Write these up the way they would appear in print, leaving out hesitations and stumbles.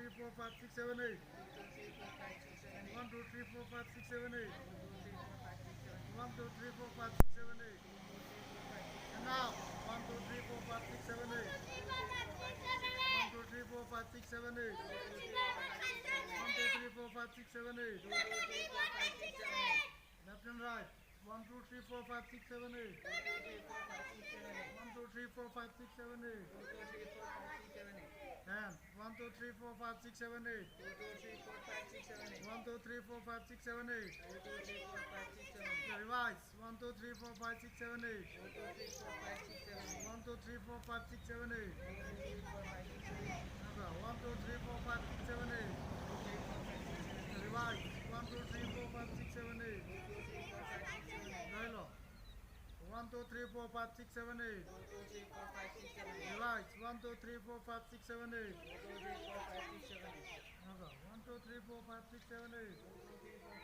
3, 4, 5, 6, 7, 8. 1, 2, 3, 4, 5, 6, 7, 8. 1, 2, 3, 4, 5, 6, 7, 8. And now 1, 2, 3, 4, 5, 6, 7, 8. 1, 2, 3, 4, 5, 6, 7, 8. 1, 2, 3, 4, 5, 6, 7, 8. Left and right. 1, 2, 3, 4, 5, 6, 7, 8. 1, 2, 3, 4, 5, 6, 7, 8. And 1, 2, 3, 4, 5, 6, 7, 8. 1, 2, 3, 4, 5, 6, 7, 8. Revise. 1, 2, 3, 4, 5, 6, 7, 8. 1, 2, 3, 4, 5, 6, 7, 8. 1, 2, 3, 4, 5, 6, 7, 8. Revise. 1, 2, 3, 4, 5, 6, 7, 8. Dialogue. 1, 2, 3, 4, 5, 6, 7, 8. Revise. 1, 2, 3, 4, 5, 6, 7, 8. 1, 2, 3, 4, 5, 6, 7, 8.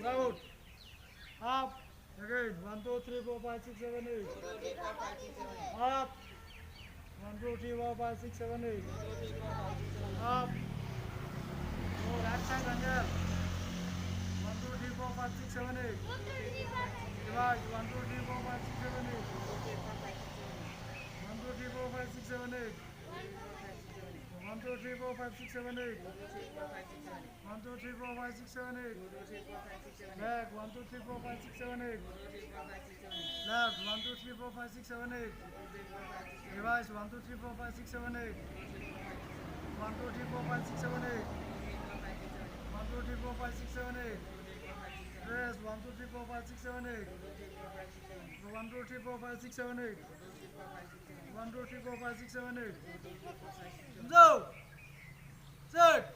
Round. Up. Again. 1, 2, 3, 4, 5, 6, 7, 8. Up. 1, 2, 3, 4, 5, 6, 7, 8. Up. Go right side under. 1, 2, 3, 4, 5, 6, 7, 8. Revise. 1, 2, 3, 4, 5, 6, 7, 8. 1, 2, 3, 4, 5, 6, 7, 8. 1, 2, 3, 4, 5, 6, 7, 8. 1, 2, 3, 4, 5, 6, 7, 8. Back. 1, 2, 3, 4, 5, 6, 7, 8. Left. 1, 2, 3, 4, 5, 6, 7, 8. Revise. 1, 2, 3, 4, 5, 6, 7, 8. 1, 2, 3, 4, 5, 6, 7, 8. 1, 2, 3, 4, 5, 6, 7, 8. Rest. 1, 2, 3, 4, 5, 6, 7, 8. 1, 2, 3, 4, 5, 6, 7, 8. 1, 2, 3, 4, 5, 6, 7, 8. Go. Sit.